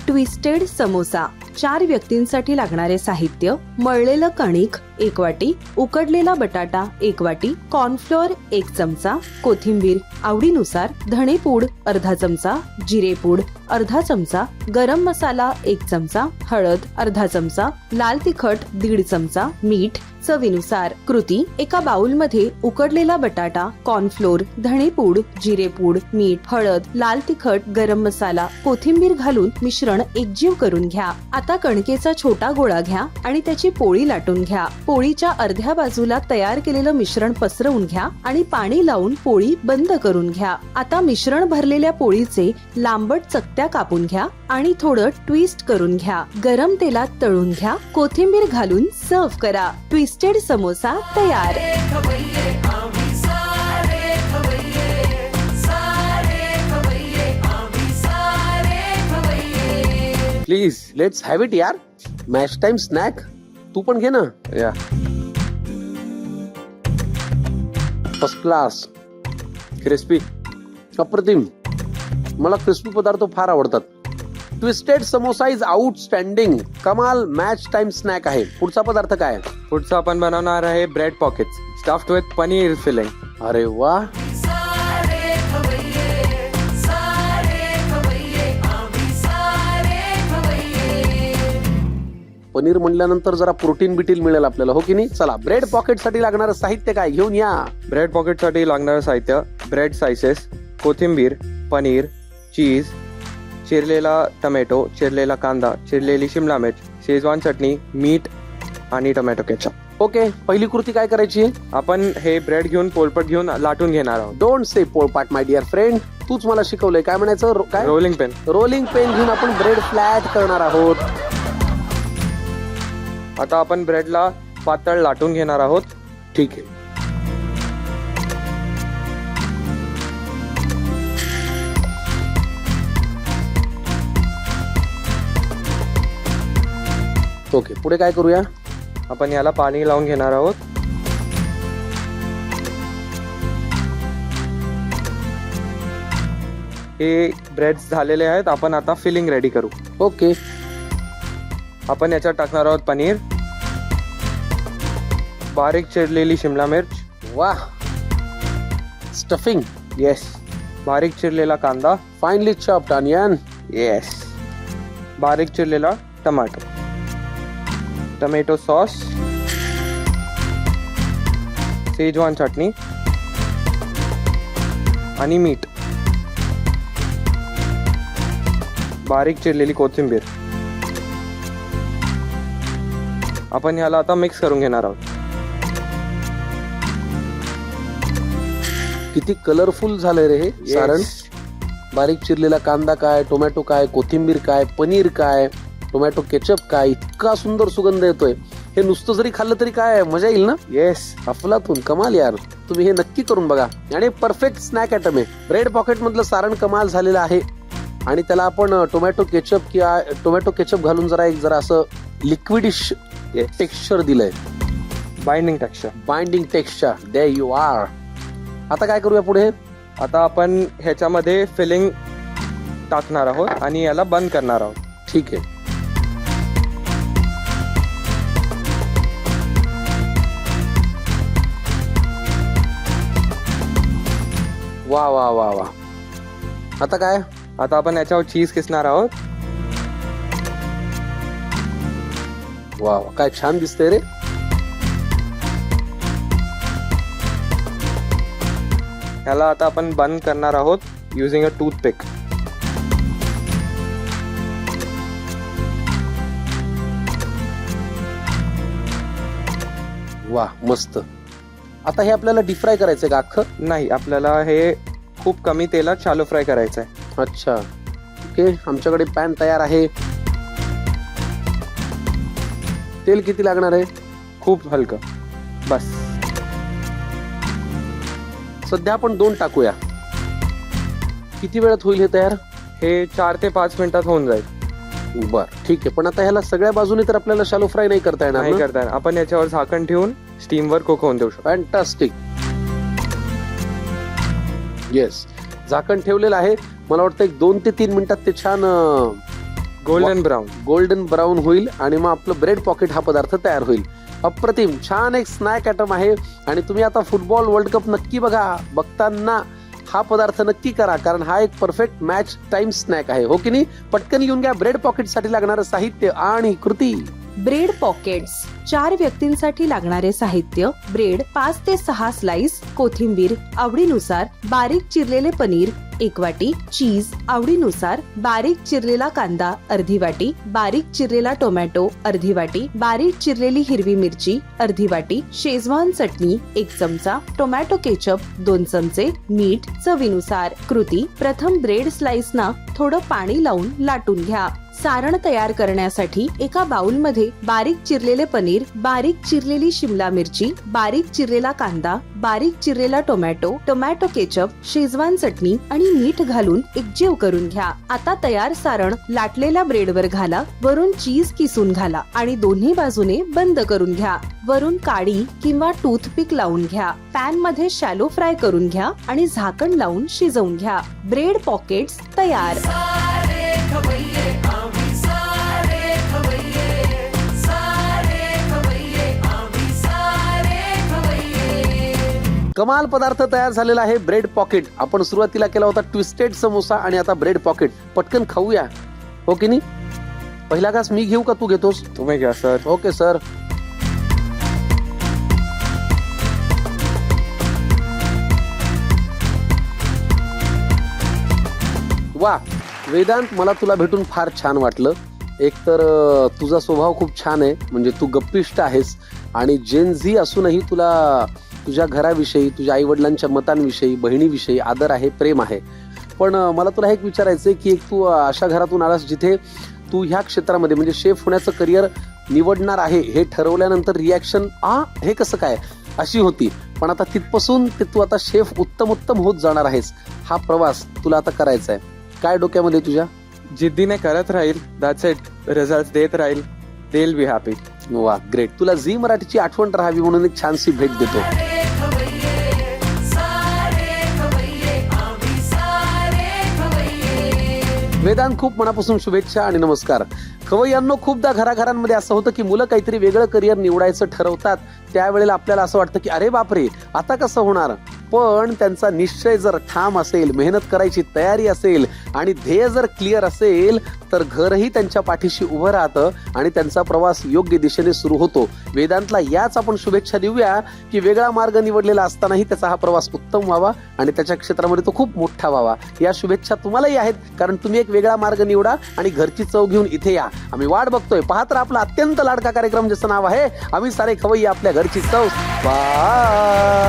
Twisted samosa. 4 व्यक्तींसाठी लागणारे साहित्य: मळलेलं कणिक 1 वाटी, उकडलेला बटाटा 1 वाटी, कॉर्नफ्लोअर 1 चमचा, कोथिंबीर आवडीनुसार, धणेपूड अर्धा चमचा, जिरेपूड अर्धा चमचा, गरम मसाला 1 चमचा, हळद अर्धा चमचा, लाल तिखट 1.5 चमचा, मीठ चवीनुसार. कृती: एका बाउलमध्ये उकडलेला बटाटा, कॉर्नफ्लोअर, धणेपूड, जिरेपूड, मीठ, हळद, लाल तिखट, गरम मसाला, कोथिंबीर घालून मिश्रण एकजीव करून घ्या. आता कणकेचा छोटा गोळा घ्या आणि त्याची पोळी लाटून घ्या. पोळीच्या अर्ध्या बाजूला तयार केलेलं मिश्रण पसरवून घ्या आणि पाणी लावून पोळी बंद करून घ्या. आता मिश्रण भरलेल्या पोळीचे लांबट चकत्या कापून घ्या आणि थोडं ट्विस्ट करून घ्या. गरम तेलात तळून घ्या. कोथिंबीर घालून सर्व्ह करा. ट्विस्टेड समोसा तयार. प्लीज लेट्स हॅव इट यार. मॅच टाइम स्नॅक तू पण घे ना. या फर्स्ट क्लास, क्रिस्पी, अप्रतिम. मला क्रिस्पी पदार्थ फार आवडतात. Twisted samosa is outstanding. कमाल मॅच टाइम स्नॅक आहे. पुढचा पदार्थ काय? पुढचं आपण बनवणार आहे bread pockets stuffed with paneer filling. अरे वा. पनीर म्हणल्यानंतर जरा प्रोटीन बिटील मिळेल आपल्याला, हो की नाही? चला, ब्रेड पॉकेट साठी लागणारं साहित्य काय घेऊन या. ब्रेड पॉकेटसाठी लागणारं साहित्य: ब्रेड स्लाइसेस, कोथिंबीर, पनीर, चीज, चिरलेला टोमॅटो, चिरलेला कांदा, चिरलेली शिमला मिर्च, शेजवान चटणी, मीठ आणि टोमॅटो केचप. ओके, पहिली कृती काय करायची? आपण हे ब्रेड घेऊन पोलपट घेऊन लाटून घेणार आहोत. डोंट से पोळपाट माय डिअर फ्रेंड. तूच मला शिकवलंय. काय म्हणायचं? काय? Rolling pen. रोलिंग पेन घेऊन आपण ब्रेड फ्लॅट करणार आहोत. आता आपण ब्रेडला पातळ लाटून घेणार आहोत. ठीक आहे. ओके, पुढे काय करूया? आपण याला पाणी लावून घेणार आहोत. हे ब्रेड्स झालेले आहेत. आपण आता फिलिंग रेडी करू. ओके, आपण याच्यात टाकणार आहोत पनीर, बारीक चिरलेली शिमला मिर्च, वा. स्टफिंग, येस, बारीक चिरलेला कांदा, फाइनली चॉप्ड ऑनियन, येस, बारीक चिरलेला टमाटो, टोमॅटो सॉस, शेजवान चटणी आणि मीठ, बारीक चिरलेली कोथिंबीर. आपण याला आता मिक्स करून घेणार आहोत. किती कलरफुल झालंय रे हे सारण. बारीक चिरलेला कांदा काय, टोमॅटो काय, कोथिंबीर काय, पनीर काय, टोमॅटो केचप काय. इतका सुंदर सुगंध येतोय. हे नुसतं जरी खाल्लं तरी काय मजा येईल ना. येस, अफलातून. कमाल यार. तुम्ही हे नक्की करून बघा. आणि परफेक्ट स्नॅक आयटम आहे. ब्रेड पॉकेट मधलं सारण कमाल झालेलं आहे आणि त्याला आपण टोमॅटो केचप घालून जरा असं लिक्विडिश टेक्स्चर दिलंय. Binding texture. There you are. आता काय करूया पुढे? आता आपण ह्याच्यामध्ये फिलिंग टाकणार आहोत आणि याला बंद करणार आहोत. ठीक आहे. वा वा वा वा. आता काय? आता आपण याच्यावर चीज किसणार आहोत. वा वा, काय छान दिसतंय रे. ह्याला आता आपण बंद करणार आहोत युजिंग अ टूथपिक. वा, मस्त. आता हे आपल्याला डीप फ्राय करायचंय का अख्खं? नाही, आपल्याला हे खूप कमी तेलात शालो फ्राय करायचं आहे. अच्छा, ओके. आमच्याकडे पॅन तयार आहे. तेल किती लागणार आहे? खूप हलकं, बस. सध्या आपण 2 टाकूया. किती वेळात होईल हे तयार? हे 4 ते 5 मिनिटात होऊन जाईल. बर, ठीक आहे. पण आता ह्याला सगळ्या बाजूने तर आपल्याला शालो फ्राय नाही करता येणार नाही ना? करता येणार. आपण याच्यावर झाकण ठेवून स्टीमवर कुक होऊन देऊ शकतो. फॅन्टास्टिक. येस, झाकण ठेवलेलं आहे. मला वाटतं 1 2 ते 3 मिनिटात ते छान गोल्डन ब्राऊन. गोल्डन ब्राऊन होईल आणि मग आपलं ब्रेड पॉकेट हा पदार्थ तयार होईल. अप्रतिम, छान एक स्नॅक आयटम आहे. आणि तुम्ही आता फुटबॉल वर्ल्ड कप नक्की बघताना हा पदार्थ नक्की करा, कारण हा एक परफेक्ट मॅच टाइम स्नॅक आहे, हो की नाही? पटकन लिहून घ्या ब्रेड पॉकेट साठी लागणारं साहित्य आणि कृती. ब्रेड पॉकेट्स 4 व्यक्तींसाठी लागणारे साहित्य: ब्रेड 5 ते 6 स्लाइस, कोथिंबीर आवडीनुसार, बारीक चिरलेले पनीर 1 वाटी, चीज आवडीनुसार, बारीक चिरलेला कांदा अर्धी वाटी, बारीक चिरलेला टोमॅटो अर्धी वाटी, बारीक चिरलेली हिरवी मिरची अर्धी वाटी, शेजवान चटणी 1 चमचा, टोमॅटो केचप 2 चमचे, मीठ चवीनुसार. कृती: प्रथम ब्रेड स्लाइसना थोडं पाणी लावून लाटून घ्या. सारण तयार करण्यासाठी एका बाउलमध्ये बारीक चिरलेले पनीर, बारीक चिरलेली शिमला मिरची, बारीक चिरलेला कांदा, बारीक चिरलेला टोमॅटो, टोमॅटो केचप, शेजवान चटणी आणि मीठ घालून एकजीव करून घ्या. आता तयार सारण लाटलेल्या ब्रेडवर घाला. वरून चीज किसून घाला आणि दोन्ही बाजूने बंद करून घ्या. वरून काडी किंवा टूथपिक लावून घ्या. पॅन मध्ये शॅलो फ्राय करून घ्या आणि झाकण लावून शिजवून घ्या. ब्रेड पॉकेट्स तयार. कमाल पदार्थ तयार झालेला आहे ब्रेड पॉकेट. आपण सुरुवातीला केला होता ट्विस्टेड समोसा आणि आता ब्रेड पॉकेट. पटकन खाऊया, हो की नाही? पहिला घास मी घेऊ का तू घेतोस? तुम्ही घ्या सर. Okay sir. वा वेदांत, मला तुला भेटून फार छान वाटलं. एकतर तुझा स्वभाव खूप छान आहे, म्हणजे तू गप्पिष्ट आहेस आणि जेन झी असूनही तुला तुझ्या घराविषयी, तुझ्या आई वडिलांच्या मतांविषयी, बहिणीविषयी आदर आहे, प्रेम आहे. पण मला तुला एक विचारायचंय की एक तू अशा घरातून आलास जिथे तू ह्या क्षेत्रामध्ये म्हणजे शेफ होण्याचं करिअर निवडणार आहे हे ठरवल्यानंतर रिॲक्शन हे कसं काय अशी होती. पण आता तिथपासून ते तू आता शेफ उत्तम होत जाणार आहेस. हा प्रवास तुला आता करायचा आहे. काय डोक्यामध्ये तुझ्या? जिद्दीने करत राहील, दॅट्स इट. रिझल्ट देत राहील, दे विल बी हॅपी. वा ग्रेट. तुला झी मराठीची आठवण राहावी म्हणून एक छानशी भेट देतो. वेदांत, खूप मनापासून शुभेच्छा आणि नमस्कार. खवय्यांनो, खूपदा घराघरांमध्ये असं होतं की मुलं काहीतरी वेगळं करिअर निवडायचं ठरवतात. त्यावेळेला आपल्याला असं वाटतं की अरे बापरे, आता कसं होणार? पण त्यांचा निश्चय जर ठाम असेल, मेहनत करायची तयारी असेल आणि ध्येय जर क्लिअर असेल तर घरही त्यांच्या पाठीशी उभं राहतं आणि त्यांचा प्रवास योग्य दिशेने सुरू होतो. वेदांतला याच आपण शुभेच्छा देऊया की वेगळा मार्ग निवडलेला असतानाही त्याचा हा प्रवास उत्तम व्हावा आणि त्याच्या क्षेत्रामध्ये तो खूप मोठा व्हावा. या शुभेच्छा तुम्हालाही आहेत, कारण तुम्ही एक वेगळा मार्ग निवडा आणि घरची चव घेऊन इथे या. आम्ही वाट बघतोय. पाहत राहा आपला अत्यंत लाडका कार्यक्रम ज्याचं नाव आहे आम्ही सारे खवय्ये आपल्या घरची चव. बाय.